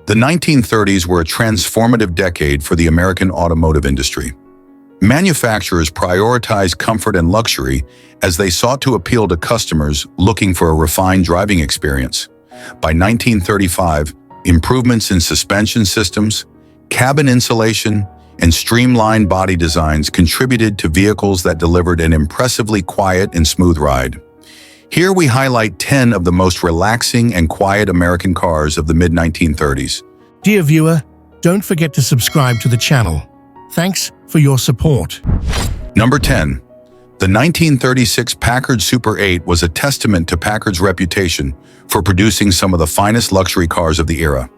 The 1930s were a transformative decade for the American automotive industry. Manufacturers prioritized comfort and luxury as they sought to appeal to customers looking for a refined driving experience. By 1935, improvements in suspension systems, cabin insulation, and streamlined body designs contributed to vehicles that delivered an impressively quiet and smooth ride. Here we highlight 10 of the most relaxing and quiet American cars of the mid-1930s. Dear viewer, don't forget to subscribe to the channel. Thanks for your support. Number 10. The 1936 Packard Super 8 was a testament to Packard's reputation for producing some of the finest luxury cars of the era.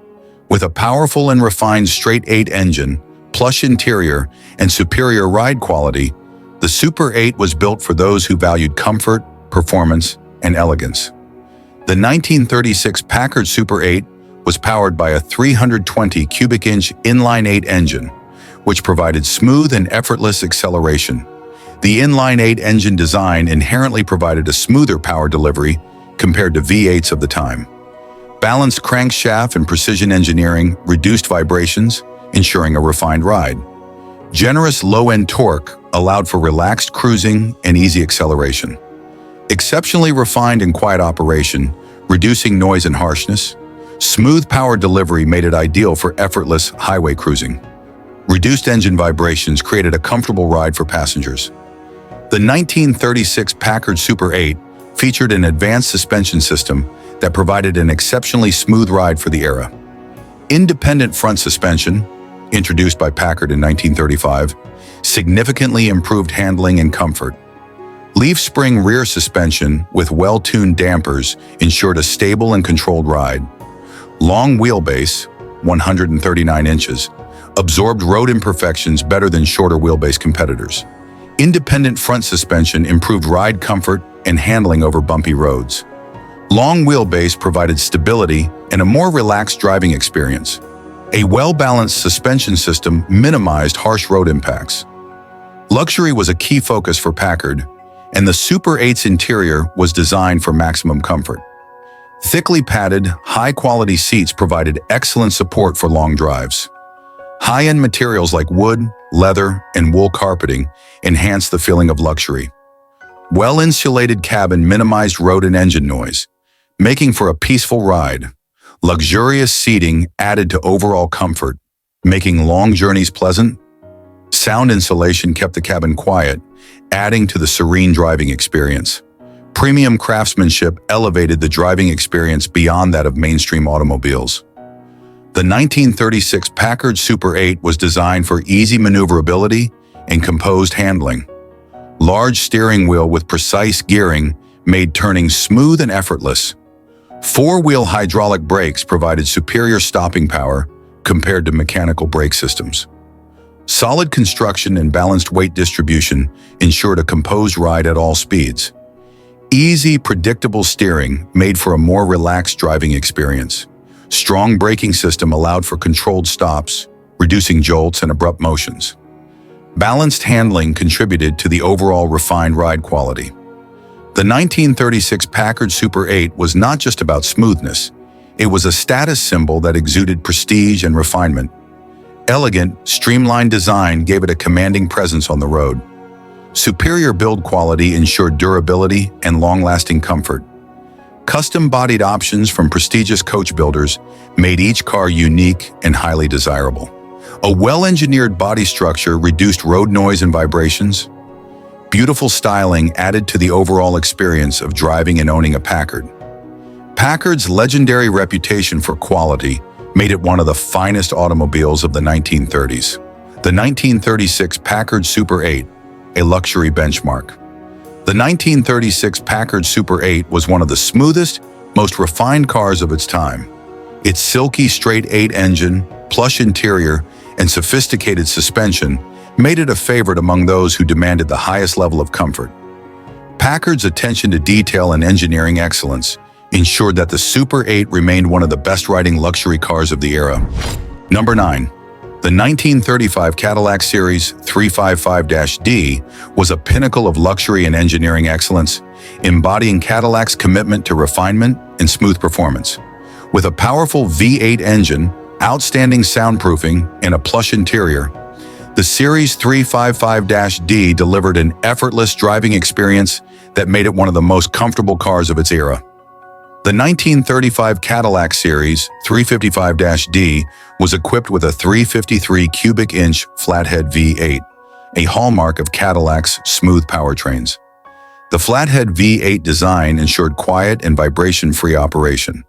With a powerful and refined straight-8 engine, plush interior, and superior ride quality, the Super 8 was built for those who valued comfort, performance, and elegance. The 1936 Packard Super 8 was powered by a 320 cubic inch inline-8 engine, which provided smooth and effortless acceleration. The inline-8 engine design inherently provided a smoother power delivery compared to V8s of the time. Balanced crankshaft and precision engineering reduced vibrations, ensuring a refined ride. Generous low-end torque allowed for relaxed cruising and easy acceleration. Exceptionally refined and quiet operation, reducing noise and harshness. Smooth power delivery made it ideal for effortless highway cruising. Reduced engine vibrations created a comfortable ride for passengers. The 1936 Packard Super 8 featured an advanced suspension system that provided an exceptionally smooth ride for the era. Independent front suspension, introduced by Packard in 1935, significantly improved handling and comfort. Leaf spring rear suspension with well-tuned dampers ensured a stable and controlled ride. Long wheelbase, 139 inches, absorbed road imperfections better than shorter wheelbase competitors. Independent front suspension improved ride comfort and handling over bumpy roads. Long wheelbase provided stability and a more relaxed driving experience. A well-balanced suspension system minimized harsh road impacts. Luxury was a key focus for Packard, and the Super 8's interior was designed for maximum comfort. Thickly padded, high-quality seats provided excellent support for long drives. High-end materials like wood, leather, and wool carpeting enhanced the feeling of luxury. Well-insulated cabin minimized road and engine noise, making for a peaceful ride. Luxurious seating added to overall comfort, making long journeys pleasant. Sound insulation kept the cabin quiet, adding to the serene driving experience. Premium craftsmanship elevated the driving experience beyond that of mainstream automobiles. The 1936 Packard Super 8 was designed for easy maneuverability and composed handling. Large steering wheel with precise gearing made turning smooth and effortless. Four-wheel hydraulic brakes provided superior stopping power compared to mechanical brake systems. Solid construction and balanced weight distribution ensured a composed ride at all speeds. Easy, predictable steering made for a more relaxed driving experience. Strong braking system allowed for controlled stops, reducing jolts and abrupt motions. Balanced handling contributed to the overall refined ride quality. The 1936 Packard Super 8 was not just about smoothness, it was a status symbol that exuded prestige and refinement. Elegant, streamlined design gave it a commanding presence on the road. Superior build quality ensured durability and long-lasting comfort. Custom-bodied options from prestigious coach builders made each car unique and highly desirable. A well-engineered body structure reduced road noise and vibrations. Beautiful styling added to the overall experience of driving and owning a Packard. Packard's legendary reputation for quality made it one of the finest automobiles of the 1930s. The 1936 Packard Super 8, a luxury benchmark. The 1936 Packard Super 8 was one of the smoothest, most refined cars of its time. Its silky straight-8 engine, plush interior, and sophisticated suspension made it a favorite among those who demanded the highest level of comfort. Packard's attention to detail and engineering excellence ensured that the Super 8 remained one of the best-riding luxury cars of the era. Number 9. The 1935 Cadillac Series 355-D was a pinnacle of luxury and engineering excellence, embodying Cadillac's commitment to refinement and smooth performance. With a powerful V8 engine, outstanding soundproofing, and a plush interior, the Series 355-D delivered an effortless driving experience that made it one of the most comfortable cars of its era. The 1935 Cadillac Series 355-D was equipped with a 353 cubic inch flathead V8, a hallmark of Cadillac's smooth powertrains. The flathead V8 design ensured quiet and vibration-free operation.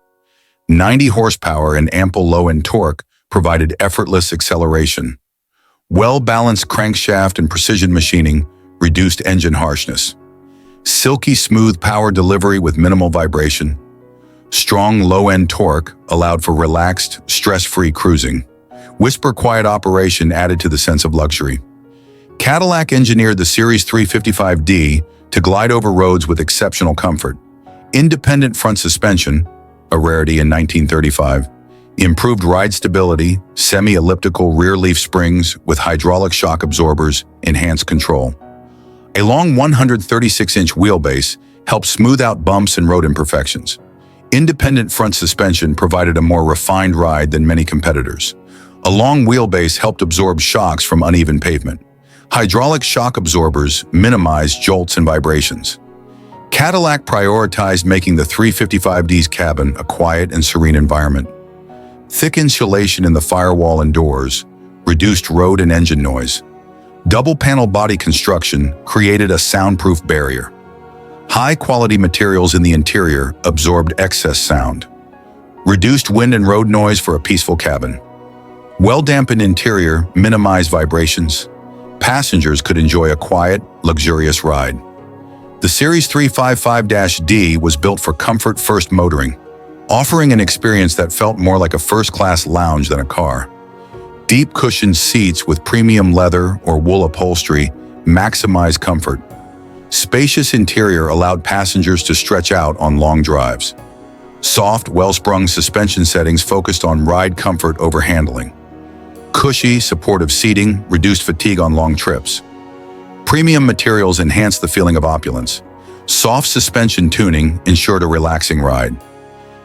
90 horsepower and ample low-end torque provided effortless acceleration. Well-balanced crankshaft and precision machining reduced engine harshness. Silky smooth power delivery with minimal vibration. Strong low-end torque allowed for relaxed, stress-free cruising. Whisper quiet operation added to the sense of luxury. Cadillac engineered the Series 355-D to glide over roads with exceptional comfort. Independent front suspension, a rarity in 1935, improved ride stability, semi-elliptical rear leaf springs with hydraulic shock absorbers enhanced control. A long 136-inch wheelbase helped smooth out bumps and road imperfections. Independent front suspension provided a more refined ride than many competitors. A long wheelbase helped absorb shocks from uneven pavement. Hydraulic shock absorbers minimized jolts and vibrations. Cadillac prioritized making the 355D's cabin a quiet and serene environment. Thick insulation in the firewall and doors reduced road and engine noise. Double-panel body construction created a soundproof barrier. High-quality materials in the interior absorbed excess sound. Reduced wind and road noise for a peaceful cabin. Well-dampened interior minimized vibrations. Passengers could enjoy a quiet, luxurious ride. The Series 355-D was built for comfort-first motoring, offering an experience that felt more like a first-class lounge than a car. Deep cushioned seats with premium leather or wool upholstery maximized comfort. Spacious interior allowed passengers to stretch out on long drives. Soft, well-sprung suspension settings focused on ride comfort over handling. Cushy, supportive seating reduced fatigue on long trips. Premium materials enhanced the feeling of opulence. Soft suspension tuning ensured a relaxing ride.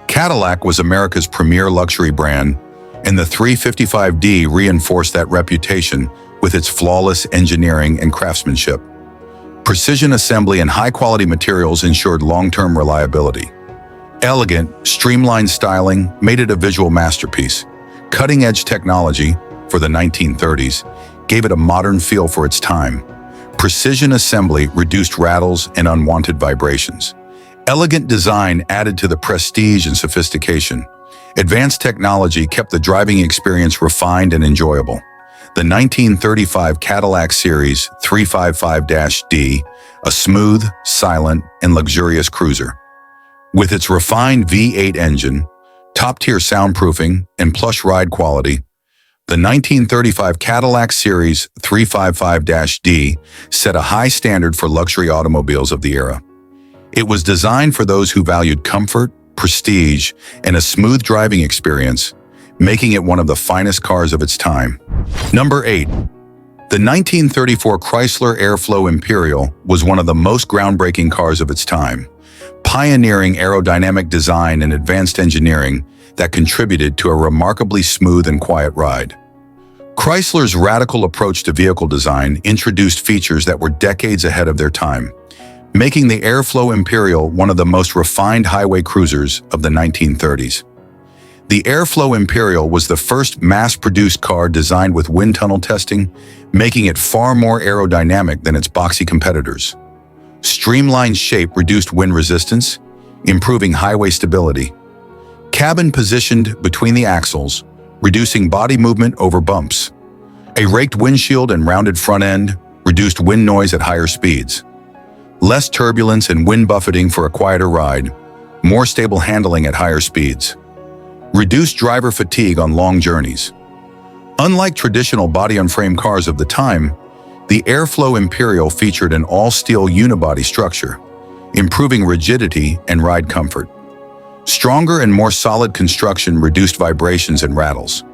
Cadillac was America's premier luxury brand, and the 355D reinforced that reputation with its flawless engineering and craftsmanship. Precision assembly and high-quality materials ensured long-term reliability. Elegant, streamlined styling made it a visual masterpiece. Cutting-edge technology, for the 1930s, gave it a modern feel for its time. Precision assembly reduced rattles and unwanted vibrations. Elegant design added to the prestige and sophistication. Advanced technology kept the driving experience refined and enjoyable. The 1935 Cadillac Series 355-D, a smooth, silent, and luxurious cruiser. With its refined V8 engine, top-tier soundproofing, and plush ride quality, the 1935 Cadillac Series 355-D set a high standard for luxury automobiles of the era. It was designed for those who valued comfort, prestige, and a smooth driving experience, making it one of the finest cars of its time. Number 8. The 1934 Chrysler Airflow Imperial was one of the most groundbreaking cars of its time, pioneering aerodynamic design and advanced engineering that contributed to a remarkably smooth and quiet ride. Chrysler's radical approach to vehicle design introduced features that were decades ahead of their time, making the Airflow Imperial one of the most refined highway cruisers of the 1930s. The Airflow Imperial was the first mass-produced car designed with wind tunnel testing, making it far more aerodynamic than its boxy competitors. Streamlined shape reduced wind resistance, improving highway stability. Cabin positioned between the axles, reducing body movement over bumps. A raked windshield and rounded front end reduced wind noise at higher speeds. Less turbulence and wind buffeting for a quieter ride, more stable handling at higher speeds. Reduced driver fatigue on long journeys. Unlike traditional body-on-frame cars of the time, the Airflow Imperial featured an all-steel unibody structure, improving rigidity and ride comfort. Stronger and more solid construction reduced vibrations and rattles.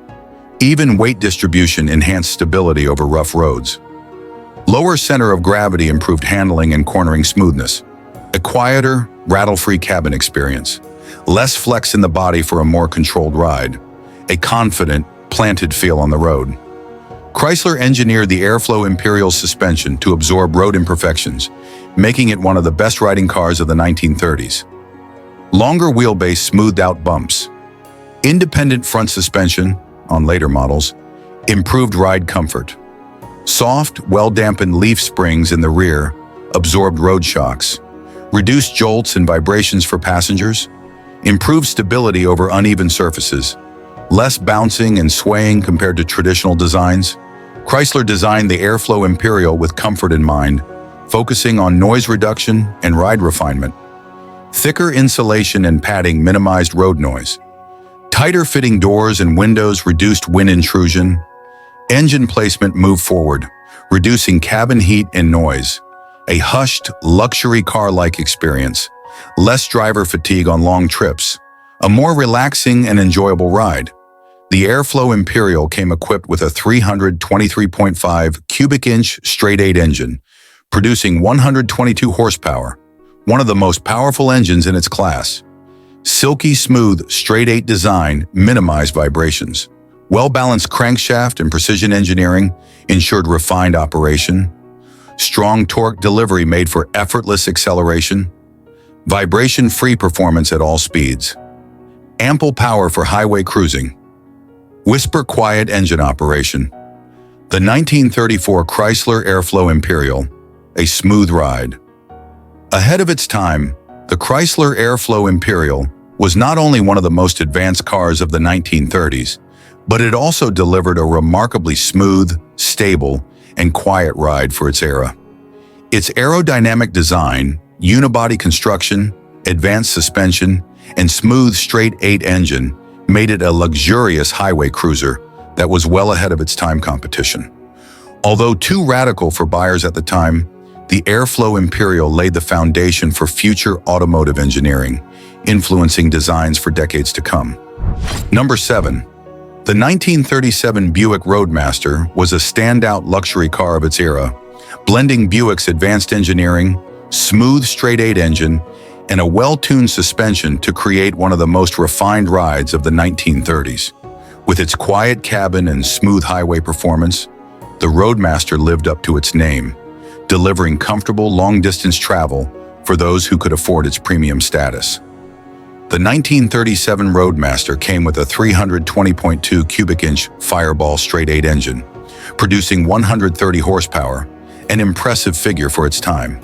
Even weight distribution enhanced stability over rough roads. Lower center of gravity improved handling and cornering smoothness. A quieter, rattle-free cabin experience. Less flex in the body for a more controlled ride. a confident, planted feel on the road. Chrysler engineered the airflow Imperial suspension to absorb road imperfections, making it one of the best riding cars of the 1930s. Longer wheelbase smoothed out bumps. Independent front suspension, on later models, improved ride comfort. Soft, well-dampened leaf springs in the rear absorbed road shocks, reduced jolts and vibrations for passengers, improved stability over uneven surfaces, less bouncing and swaying compared to traditional designs. Chrysler designed the airflow Imperial with comfort in mind, focusing on noise reduction and ride refinement. Thicker insulation and padding minimized road noise. Tighter fitting doors and windows reduced wind intrusion. Engine placement moved forward, reducing cabin heat and noise. A hushed, luxury car-like experience. Less driver fatigue on long trips. A more relaxing and enjoyable ride. The Airflow Imperial came equipped with a 323.5 cubic inch straight-8 engine, producing 122 horsepower, one of the most powerful engines in its class. Silky smooth straight-8 design minimized vibrations. Well-balanced crankshaft and precision engineering ensured refined operation. Strong torque delivery made for effortless acceleration. Vibration-free performance at all speeds. Ample power for highway cruising. Whisper-quiet engine operation. The 1934 Chrysler Airflow Imperial, a smooth ride. Ahead of its time, the Chrysler Airflow Imperial was not only one of the most advanced cars of the 1930s, but it also delivered a remarkably smooth, stable, and quiet ride for its era. Its aerodynamic design, unibody construction, advanced suspension, and smooth straight-8 engine made it a luxurious highway cruiser that was well ahead of its time competition. Although too radical for buyers at the time, the Airflow Imperial laid the foundation for future automotive engineering, influencing designs for decades to come. Number 7. The 1937 Buick Roadmaster was a standout luxury car of its era, blending Buick's advanced engineering, smooth straight-8 engine, and a well-tuned suspension to create one of the most refined rides of the 1930s. With its quiet cabin and smooth highway performance, the Roadmaster lived up to its name, delivering comfortable long-distance travel for those who could afford its premium status. The 1937 Roadmaster came with a 320.2 cubic inch Fireball straight-8 engine, producing 130 horsepower, an impressive figure for its time.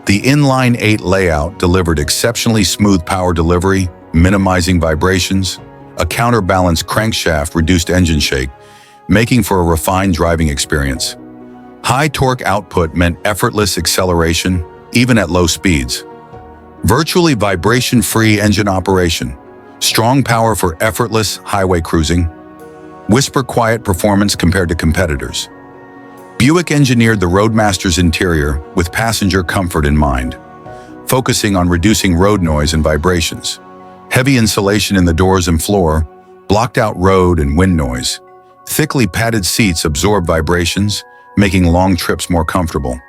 The inline-8 layout delivered exceptionally smooth power delivery, minimizing vibrations. A counterbalanced crankshaft reduced engine shake, making for a refined driving experience. High torque output meant effortless acceleration, even at low speeds. Virtually vibration-free engine operation. Strong power for effortless highway cruising. Whisper-quiet performance compared to competitors. Buick engineered the Roadmaster's interior with passenger comfort in mind, focusing on reducing road noise and vibrations. Heavy insulation in the doors and floor blocked out road and wind noise. Thickly padded seats absorbed vibrations, making long trips more comfortable.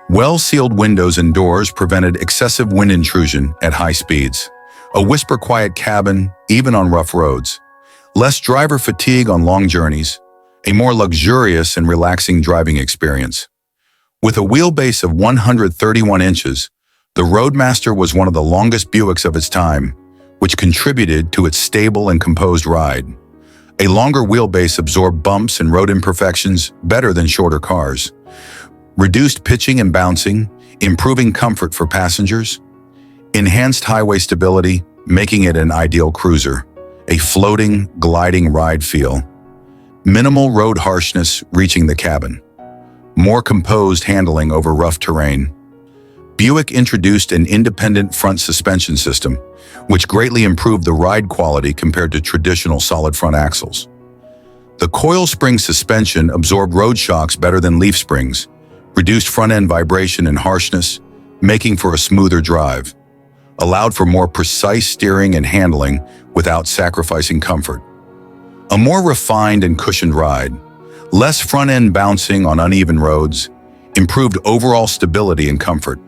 Well-sealed windows and doors prevented excessive wind intrusion at high speeds. A whisper-quiet cabin, even on rough roads. Less driver fatigue on long journeys. A more luxurious and relaxing driving experience. With a wheelbase of 131 inches, the Roadmaster was one of the longest Buicks of its time, which contributed to its stable and composed ride. A longer wheelbase absorbed bumps and road imperfections better than shorter cars. Reduced pitching and bouncing, improving comfort for passengers. Enhanced highway stability, making it an ideal cruiser. A floating, gliding ride feel. Minimal road harshness reaching the cabin. More composed handling over rough terrain. Buick introduced an independent front suspension system, which greatly improved the ride quality compared to traditional solid front axles. The coil spring suspension absorbed road shocks better than leaf springs, reduced front-end vibration and harshness, making for a smoother drive, allowed for more precise steering and handling without sacrificing comfort. A more refined and cushioned ride, less front-end bouncing on uneven roads, improved overall stability and comfort.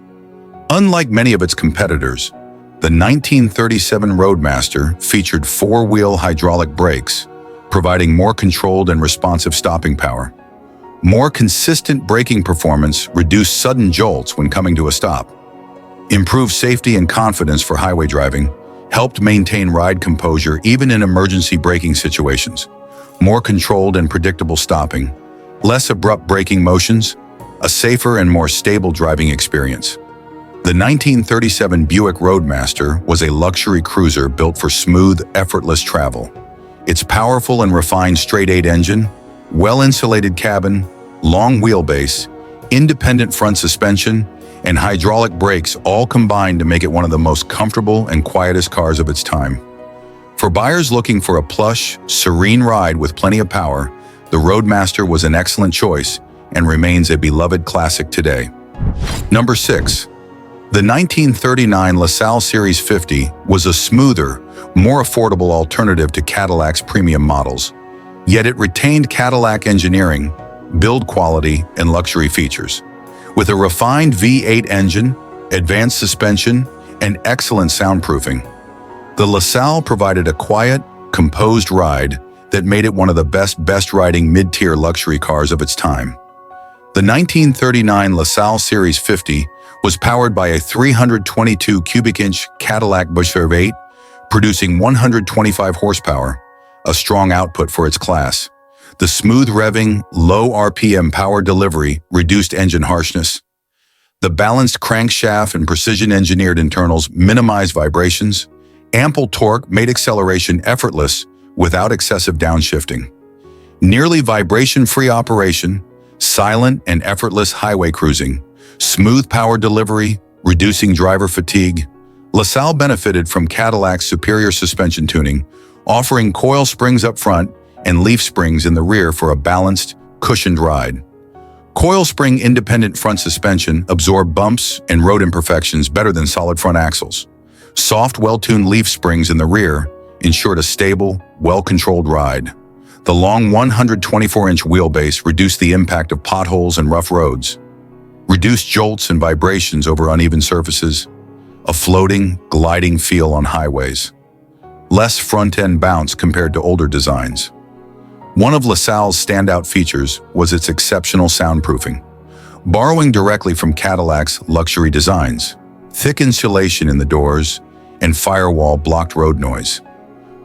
Unlike many of its competitors, The 1937 Roadmaster featured four-wheel hydraulic brakes, providing more controlled and responsive stopping power. More consistent braking performance reduced sudden jolts when coming to a stop. Improved safety and confidence for highway driving, helped maintain ride composure even in emergency braking situations. More controlled and predictable stopping, less abrupt braking motions, a safer and more stable driving experience. The 1937 Buick Roadmaster was a luxury cruiser built for smooth, effortless travel. Its powerful and refined straight-eight engine, well-insulated cabin, long wheelbase, independent front suspension, and hydraulic brakes all combined to make it one of the most comfortable and quietest cars of its time. For buyers looking for a plush, serene ride with plenty of power, the Roadmaster was an excellent choice and remains a beloved classic today. Number 6. The 1939 LaSalle Series 50 was a smoother, more affordable alternative to Cadillac's premium models, yet it retained Cadillac engineering, build quality, and luxury features. With a refined V8 engine, advanced suspension, and excellent soundproofing, the LaSalle provided a quiet, composed ride that made it one of the best riding mid-tier luxury cars of its time. The 1939 LaSalle Series 50 was powered by a 322 cubic inch Cadillac V8, producing 125 horsepower, a strong output for its class. The smooth revving, low RPM power delivery reduced engine harshness. The balanced crankshaft and precision-engineered internals minimized vibrations. Ample torque made acceleration effortless without excessive downshifting. Nearly vibration-free operation, silent and effortless highway cruising, smooth power delivery, reducing driver fatigue. LaSalle benefited from Cadillac's superior suspension tuning, offering coil springs up front and leaf springs in the rear for a balanced, cushioned ride. Coil spring independent front suspension absorbed bumps and road imperfections better than solid front axles. Soft, well-tuned leaf springs in the rear ensured a stable, well-controlled ride. The long 124-inch wheelbase reduced the impact of potholes and rough roads, reduced jolts and vibrations over uneven surfaces, a floating, gliding feel on highways. Less front-end bounce compared to older designs. One of LaSalle's standout features was its exceptional soundproofing, borrowing directly from Cadillac's luxury designs. Thick insulation in the doors and firewall blocked road noise.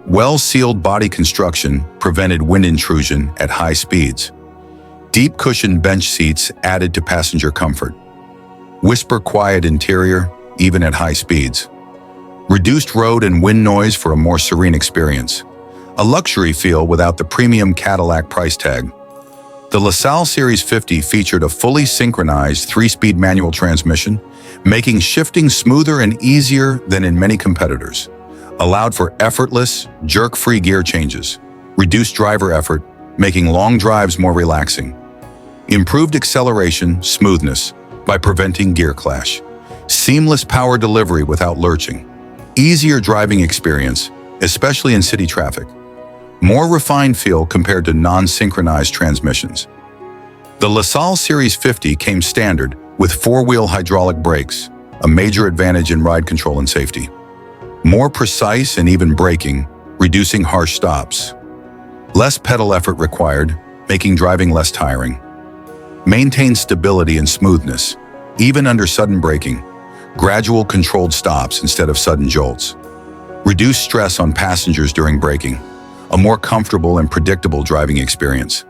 Well-sealed body construction prevented wind intrusion at high speeds. Deep cushioned bench seats added to passenger comfort. Whisper-quiet interior, even at high speeds. Reduced road and wind noise for a more serene experience. A luxury feel without the premium Cadillac price tag. The LaSalle Series 50 featured a fully synchronized 3-speed manual transmission, making shifting smoother and easier than in many competitors. Allowed for effortless, jerk-free gear changes. Reduced driver effort, making long drives more relaxing. Improved acceleration, smoothness, by preventing gear clash. Seamless power delivery without lurching. Easier driving experience, especially in city traffic. More refined feel compared to non-synchronized transmissions. The LaSalle Series 50 came standard with 4-wheel hydraulic brakes, a major advantage in ride control and safety. More precise and even braking, reducing harsh stops. Less pedal effort required, making driving less tiring. Maintain stability and smoothness, even under sudden braking. Gradual controlled stops instead of sudden jolts. Reduce stress on passengers during braking. A more comfortable and predictable driving experience.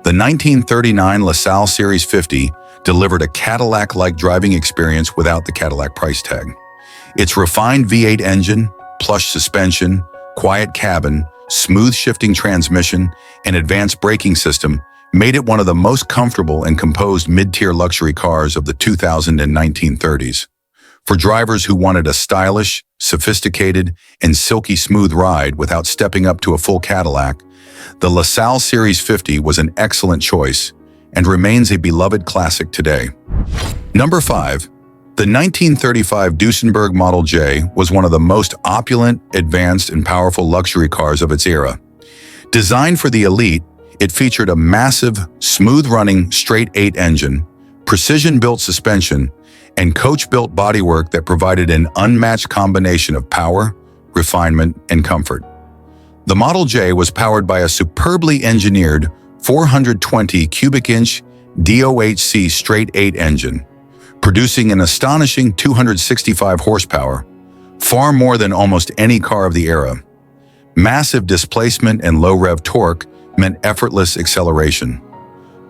The 1939 LaSalle Series 50 delivered a Cadillac-like driving experience without the Cadillac price tag. Its refined V8 engine, plush suspension, quiet cabin, smooth shifting transmission, and advanced braking system made it one of the most comfortable and composed mid-tier luxury cars of the 2000s and 1930s. For drivers who wanted a stylish, sophisticated, and silky smooth ride without stepping up to a full Cadillac, the LaSalle Series 50 was an excellent choice and remains a beloved classic today. Number 5. The 1935 Duesenberg Model J was one of the most opulent, advanced, and powerful luxury cars of its era. Designed for the elite, it featured a massive, smooth-running straight-eight engine, precision-built suspension, and coach-built bodywork that provided an unmatched combination of power, refinement, and comfort. The Model J was powered by a superbly engineered 420 cubic inch DOHC straight-8 engine, producing an astonishing 265 horsepower, far more than almost any car of the era. Massive displacement and low rev torque meant effortless acceleration.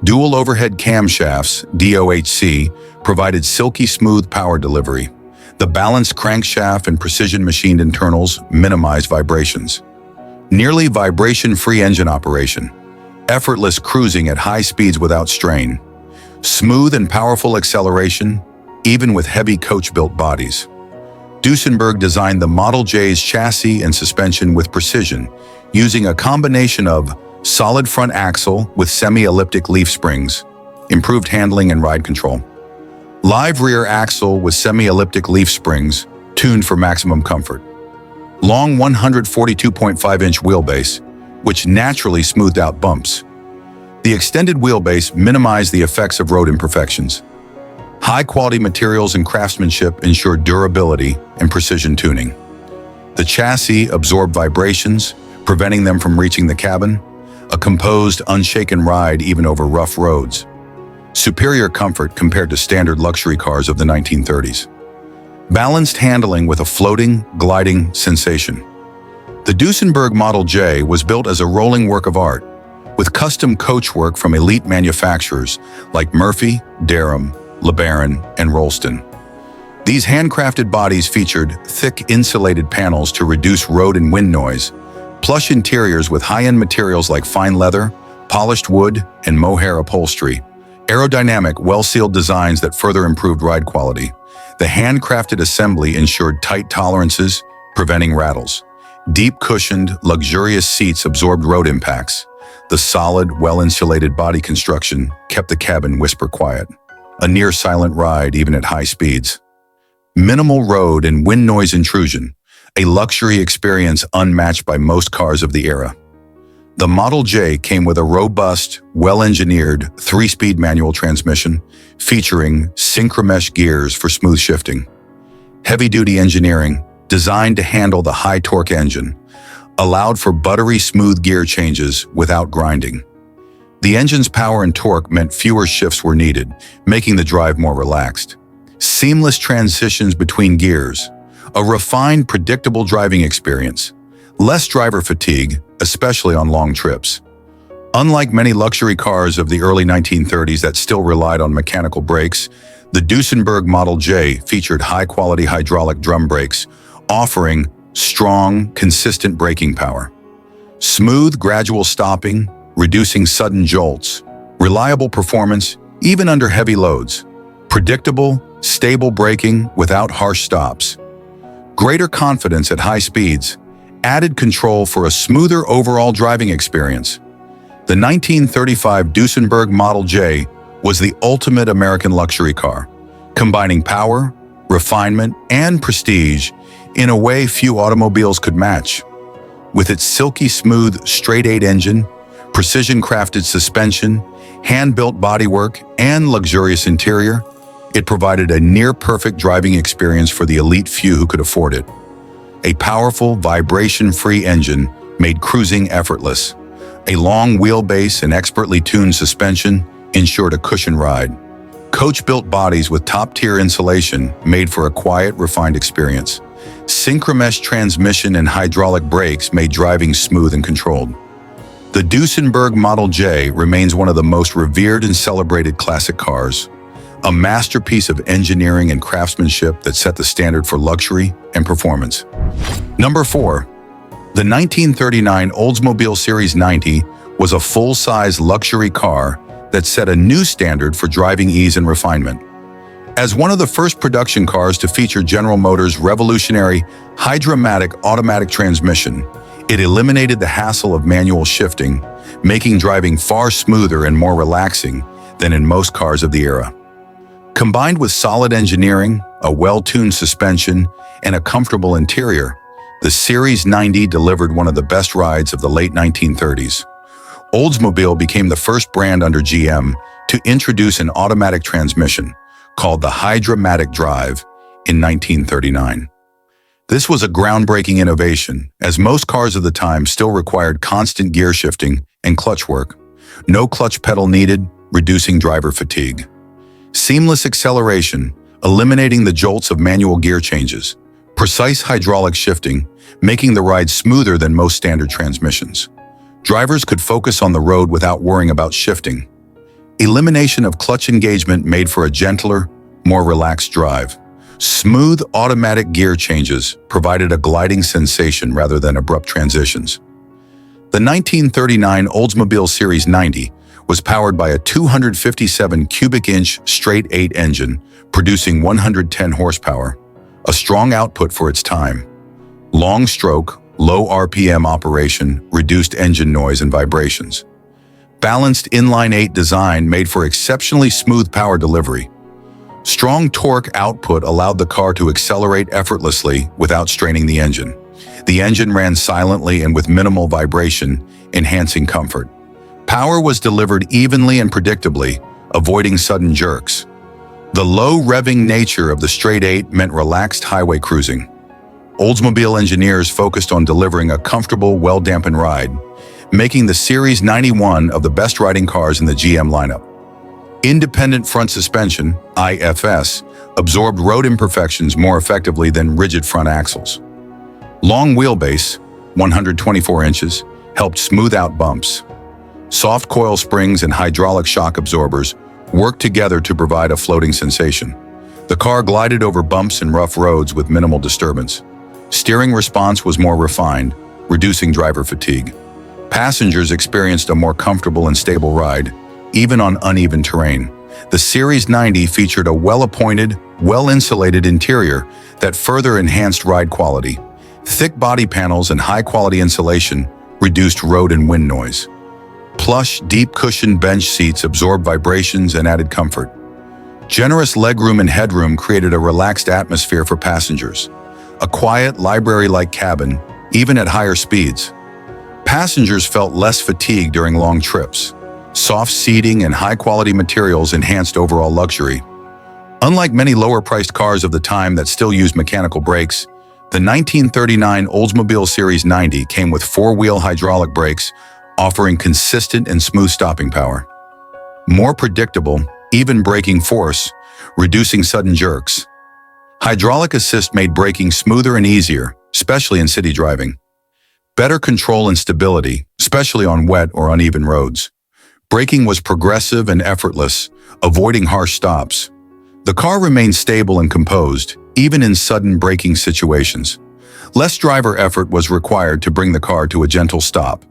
Dual overhead camshafts, DOHC, provided silky smooth power delivery. The balanced crankshaft and precision-machined internals minimized vibrations. Nearly vibration-free engine operation. Effortless cruising at high speeds without strain. Smooth and powerful acceleration, even with heavy coach-built bodies. Duesenberg designed the Model J's chassis and suspension with precision, using a combination of solid front axle with semi-elliptic leaf springs, improved handling and ride control. Live rear axle with semi-elliptic leaf springs, tuned for maximum comfort. Long 142.5-inch wheelbase, which naturally smoothed out bumps. The extended wheelbase minimized the effects of road imperfections. High-quality materials and craftsmanship ensured durability and precision tuning. The chassis absorbed vibrations, preventing them from reaching the cabin. A composed, unshaken ride even over rough roads. Superior comfort compared to standard luxury cars of the 1930s. Balanced handling with a floating, gliding sensation. The Duesenberg Model J was built as a rolling work of art, with custom coachwork from elite manufacturers like Murphy, Durham, LeBaron, and Rolston. These handcrafted bodies featured thick insulated panels to reduce road and wind noise, plush interiors with high-end materials like fine leather, polished wood, and mohair upholstery, aerodynamic, well-sealed designs that further improved ride quality. The handcrafted assembly ensured tight tolerances, preventing rattles. Deep cushioned, luxurious seats absorbed road impacts. The solid, well-insulated body construction kept the cabin whisper quiet. A near-silent ride even at high speeds. Minimal road and wind noise intrusion, a luxury experience unmatched by most cars of the era. The Model J came with a robust, well-engineered 3-speed manual transmission featuring synchromesh gears for smooth shifting. Heavy-duty engineering, designed to handle the high-torque engine, allowed for buttery smooth gear changes without grinding. The engine's power and torque meant fewer shifts were needed, making the drive more relaxed. Seamless transitions between gears, a refined, predictable driving experience, less driver fatigue, especially on long trips. Unlike many luxury cars of the early 1930s that still relied on mechanical brakes, the Duesenberg Model J featured high-quality hydraulic drum brakes, offering strong, consistent braking power. Smooth, gradual stopping, reducing sudden jolts. Reliable performance, even under heavy loads. Predictable, stable braking without harsh stops. Greater confidence at high speeds. Added control for a smoother overall driving experience. The 1935 Duesenberg Model J was the ultimate American luxury car, combining power, refinement, and prestige in a way few automobiles could match. With its silky smooth straight-8 engine, precision-crafted suspension, hand-built bodywork, and luxurious interior, it provided a near-perfect driving experience for the elite few who could afford it. A powerful, vibration-free engine made cruising effortless. A long wheelbase and expertly tuned suspension ensured a cushioned ride. Coach-built bodies with top-tier insulation made for a quiet, refined experience. Synchromesh transmission and hydraulic brakes made driving smooth and controlled. The Duesenberg Model J remains one of the most revered and celebrated classic cars, a masterpiece of engineering and craftsmanship that set the standard for luxury and performance. Number 4. The 1939 Oldsmobile Series 90 was a full-size luxury car that set a new standard for driving ease and refinement. As one of the first production cars to feature General Motors' revolutionary Hydra-matic automatic transmission, it eliminated the hassle of manual shifting, making driving far smoother and more relaxing than in most cars of the era. Combined with solid engineering, a well-tuned suspension, and a comfortable interior, the Series 90 delivered one of the best rides of the late 1930s. Oldsmobile became the first brand under GM to introduce an automatic transmission, called the Hydra-Matic drive in 1939. This was a groundbreaking innovation, as most cars of the time still required constant gear shifting and clutch work. No clutch pedal needed, reducing driver fatigue. Seamless acceleration, eliminating the jolts of manual gear changes. Precise hydraulic shifting, making the ride smoother than most standard transmissions. Drivers could focus on the road without worrying about shifting. Elimination of clutch engagement made for a gentler, more relaxed drive. Smooth automatic gear changes provided a gliding sensation rather than abrupt transitions. The 1939 Oldsmobile Series 90 was powered by a 257 cubic inch straight-8 engine, producing 110 horsepower, a strong output for its time. Long stroke, low RPM operation reduced engine noise and vibrations. Balanced inline-8 design made for exceptionally smooth power delivery. Strong torque output allowed the car to accelerate effortlessly without straining the engine. The engine ran silently and with minimal vibration, enhancing comfort. Power was delivered evenly and predictably, avoiding sudden jerks. The low revving nature of the straight-8 meant relaxed highway cruising. Oldsmobile engineers focused on delivering a comfortable, well-dampened ride, making the Series 90 one of the best riding cars in the GM lineup. Independent front suspension, IFS, absorbed road imperfections more effectively than rigid front axles. Long wheelbase, 124 inches, helped smooth out bumps. Soft coil springs and hydraulic shock absorbers worked together to provide a floating sensation. The car glided over bumps and rough roads with minimal disturbance. Steering response was more refined, reducing driver fatigue. Passengers experienced a more comfortable and stable ride, even on uneven terrain. The Series 90 featured a well-appointed, well-insulated interior that further enhanced ride quality. Thick body panels and high-quality insulation reduced road and wind noise. Plush, deep-cushioned bench seats absorbed vibrations and added comfort. Generous legroom and headroom created a relaxed atmosphere for passengers. A quiet, library-like cabin, even at higher speeds. Passengers felt less fatigue during long trips. Soft seating and high-quality materials enhanced overall luxury. Unlike many lower-priced cars of the time that still used mechanical brakes, the 1939 Oldsmobile Series 90 came with four-wheel hydraulic brakes, offering consistent and smooth stopping power. More predictable, even braking force, reducing sudden jerks. Hydraulic assist made braking smoother and easier, especially in city driving. Better control and stability, especially on wet or uneven roads. Braking was progressive and effortless, avoiding harsh stops. The car remained stable and composed, even in sudden braking situations. Less driver effort was required to bring the car to a gentle stop.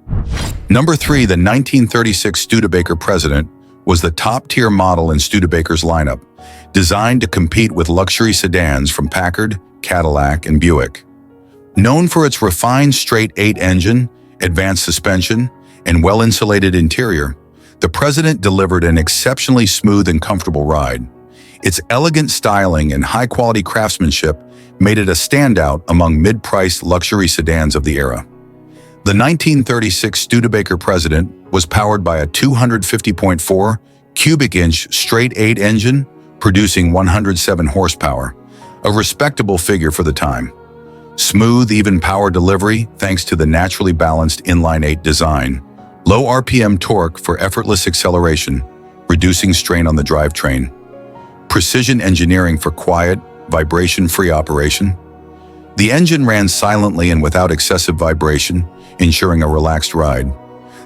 Number 3, the 1936 Studebaker President was the top-tier model in Studebaker's lineup, designed to compete with luxury sedans from Packard, Cadillac, and Buick. Known for its refined straight-8 engine, advanced suspension, and well-insulated interior, the President delivered an exceptionally smooth and comfortable ride. Its elegant styling and high-quality craftsmanship made it a standout among mid-priced luxury sedans of the era. The 1936 Studebaker President was powered by a 250.4 cubic inch straight-8 engine, producing 107 horsepower, a respectable figure for the time. Smooth, even power delivery thanks to the naturally balanced inline-8 design. Low RPM torque for effortless acceleration, reducing strain on the drivetrain. Precision engineering for quiet, vibration-free operation. The engine ran silently and without excessive vibration, ensuring a relaxed ride.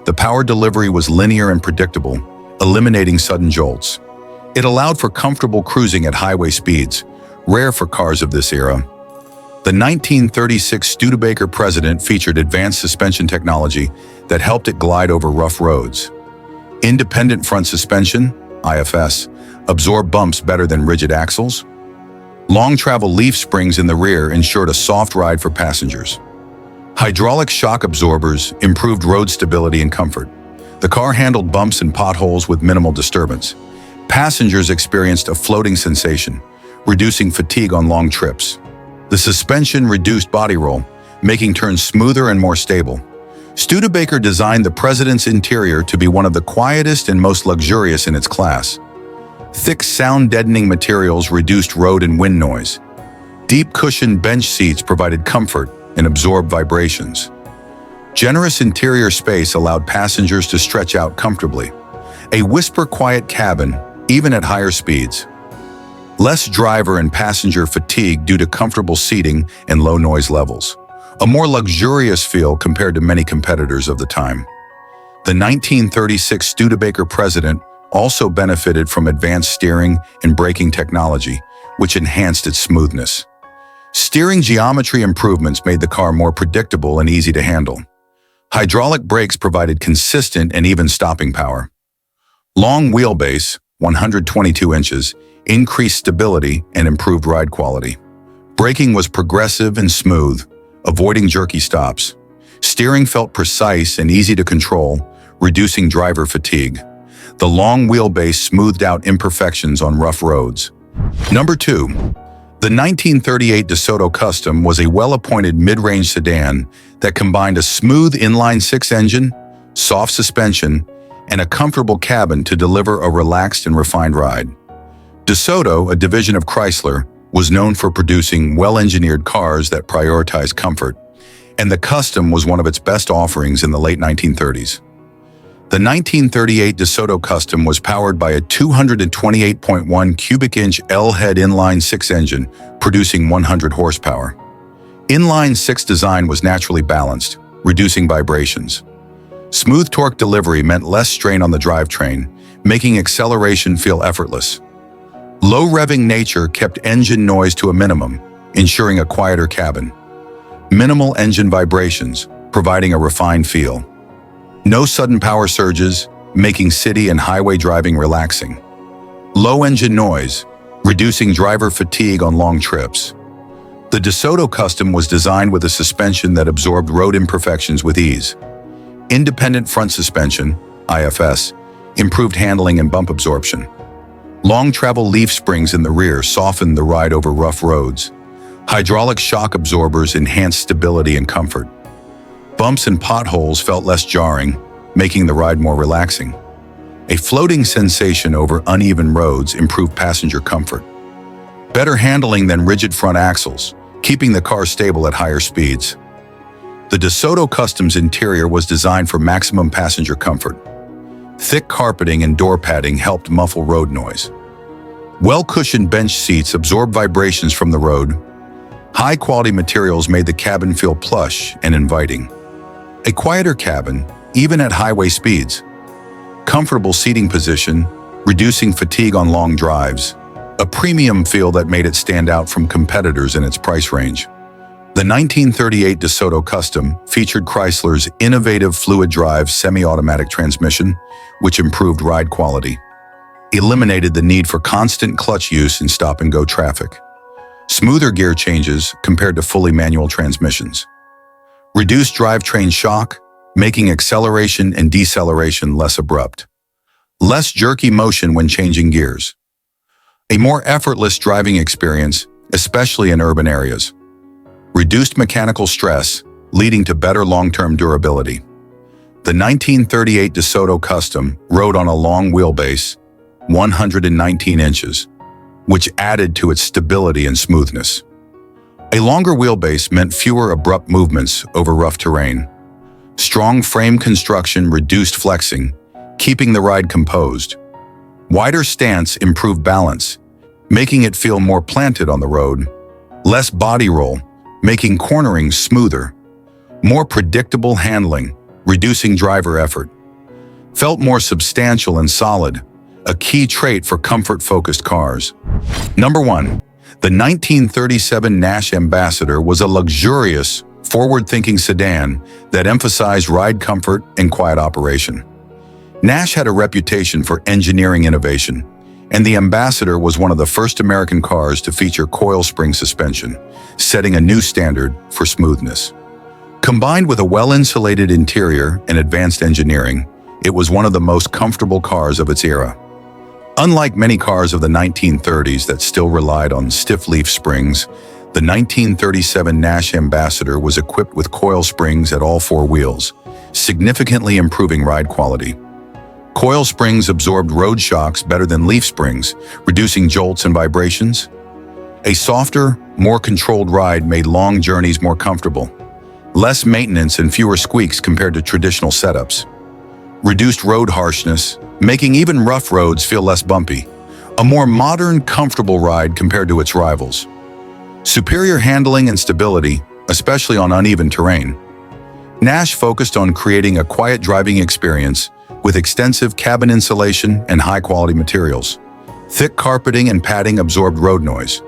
The power delivery was linear and predictable, eliminating sudden jolts. It allowed for comfortable cruising at highway speeds, rare for cars of this era. The 1936 Studebaker President featured advanced suspension technology that helped it glide over rough roads. Independent front suspension, IFS, absorbed bumps better than rigid axles. Long travel leaf springs in the rear ensured a soft ride for passengers. Hydraulic shock absorbers improved road stability and comfort. The car handled bumps and potholes with minimal disturbance. Passengers experienced a floating sensation, reducing fatigue on long trips. The suspension reduced body roll, making turns smoother and more stable. Studebaker designed the President's interior to be one of the quietest and most luxurious in its class. Thick sound-deadening materials reduced road and wind noise. Deep cushioned bench seats provided comfort and absorbed vibrations. Generous interior space allowed passengers to stretch out comfortably. A whisper-quiet cabin, even at higher speeds. Less driver and passenger fatigue due to comfortable seating and low noise levels. A more luxurious feel compared to many competitors of the time. The 1936 Studebaker President also benefited from advanced steering and braking technology, which enhanced its smoothness. Steering geometry improvements made the car more predictable and easy to handle. Hydraulic brakes provided consistent and even stopping power. Long wheelbase, 122 inches, increased stability and improved ride quality. Braking was progressive and smooth, avoiding jerky stops. Steering felt precise and easy to control, reducing driver fatigue. The long wheelbase smoothed out imperfections on rough roads. Number 2. The 1938 DeSoto Custom was a well-appointed mid-range sedan that combined a smooth inline-six engine, soft suspension, and a comfortable cabin to deliver a relaxed and refined ride. DeSoto, a division of Chrysler, was known for producing well-engineered cars that prioritized comfort, and the Custom was one of its best offerings in the late 1930s. The 1938 DeSoto Custom was powered by a 228.1 cubic inch L-head inline-six engine, producing 100 horsepower. Inline-six design was naturally balanced, reducing vibrations. Smooth torque delivery meant less strain on the drivetrain, making acceleration feel effortless. Low revving nature kept engine noise to a minimum, ensuring a quieter cabin. Minimal engine vibrations, providing a refined feel. No sudden power surges, making city and highway driving relaxing. Low engine noise, reducing driver fatigue on long trips. The DeSoto Custom was designed with a suspension that absorbed road imperfections with ease. Independent front suspension, IFS, improved handling and bump absorption. Long travel leaf springs in the rear softened the ride over rough roads. Hydraulic shock absorbers enhanced stability and comfort. Bumps and potholes felt less jarring, making the ride more relaxing. A floating sensation over uneven roads improved passenger comfort. Better handling than rigid front axles, keeping the car stable at higher speeds. The DeSoto Custom's interior was designed for maximum passenger comfort. Thick carpeting and door padding helped muffle road noise. Well-cushioned bench seats absorbed vibrations from the road. High-quality materials made the cabin feel plush and inviting. A quieter cabin, even at highway speeds. Comfortable seating position, reducing fatigue on long drives. A premium feel that made it stand out from competitors in its price range. The 1938 DeSoto Custom featured Chrysler's innovative fluid-drive semi-automatic transmission, which improved ride quality. Eliminated the need for constant clutch use in stop-and-go traffic. Smoother gear changes compared to fully manual transmissions. Reduced drivetrain shock, making acceleration and deceleration less abrupt. Less jerky motion when changing gears. A more effortless driving experience, especially in urban areas. Reduced mechanical stress, leading to better long-term durability. The 1938 DeSoto Custom rode on a long wheelbase, 119 inches, which added to its stability and smoothness. A longer wheelbase meant fewer abrupt movements over rough terrain. Strong frame construction reduced flexing, keeping the ride composed. Wider stance improved balance, making it feel more planted on the road. Less body roll, making cornering smoother. More predictable handling, reducing driver effort. Felt more substantial and solid, a key trait for comfort-focused cars. Number 1. The 1937 Nash Ambassador was a luxurious, forward-thinking sedan that emphasized ride comfort and quiet operation. Nash had a reputation for engineering innovation, and the Ambassador was one of the first American cars to feature coil spring suspension, setting a new standard for smoothness. Combined with a well-insulated interior and advanced engineering, it was one of the most comfortable cars of its era. Unlike many cars of the 1930s that still relied on stiff leaf springs, the 1937 Nash Ambassador was equipped with coil springs at all four wheels, significantly improving ride quality. Coil springs absorbed road shocks better than leaf springs, reducing jolts and vibrations. A softer, more controlled ride made long journeys more comfortable. Less maintenance and fewer squeaks compared to traditional setups. Reduced road harshness, making even rough roads feel less bumpy. A more modern, comfortable ride compared to its rivals. Superior handling and stability, especially on uneven terrain. Nash focused on creating a quiet driving experience with extensive cabin insulation and high-quality materials. Thick carpeting and padding absorbed road noise.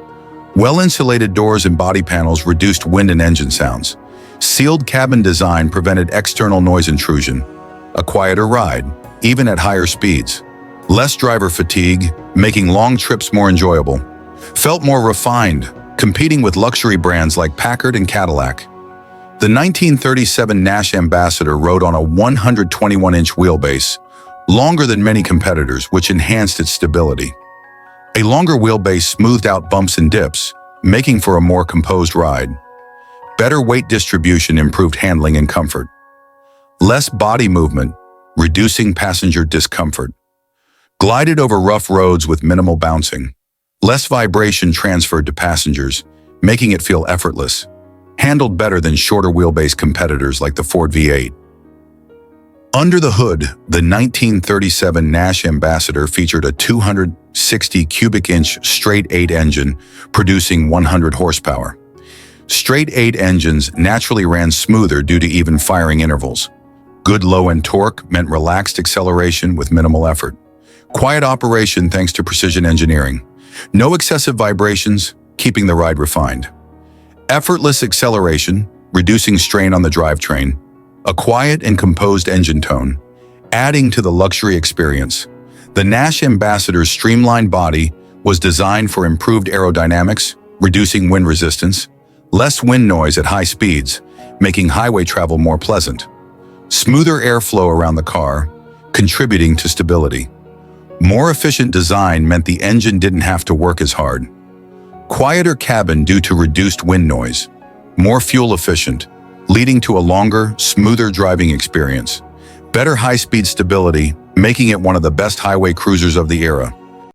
Well-insulated doors and body panels reduced wind and engine sounds. Sealed cabin design prevented external noise intrusion. A quieter ride, even at higher speeds. Less driver fatigue, making long trips more enjoyable. Felt more refined, competing with luxury brands like Packard and Cadillac. The 1937 Nash Ambassador rode on a 121-inch wheelbase, longer than many competitors, which enhanced its stability. A longer wheelbase smoothed out bumps and dips, making for a more composed ride. Better weight distribution improved handling and comfort. Less body movement, reducing passenger discomfort. Glided over rough roads with minimal bouncing. Less vibration transferred to passengers, making it feel effortless. Handled better than shorter wheelbase competitors like the Ford V8. Under the hood, the 1937 Nash Ambassador featured a 260 cubic inch straight-8 engine, producing 100 horsepower. Straight-8 engines naturally ran smoother due to even firing intervals. Good low-end torque meant relaxed acceleration with minimal effort. Quiet operation thanks to precision engineering. No excessive vibrations, keeping the ride refined. Effortless acceleration, reducing strain on the drivetrain. A quiet and composed engine tone, adding to the luxury experience. The Nash Ambassador's streamlined body was designed for improved aerodynamics, reducing wind resistance, less wind noise at high speeds, making highway travel more pleasant. Smoother airflow around the car, contributing to stability. More efficient design meant the engine didn't have to work as hard. Quieter cabin due to reduced wind noise. More fuel efficient, leading to a longer, smoother driving experience. Better high-speed stability, making it one of the best highway cruisers of the era.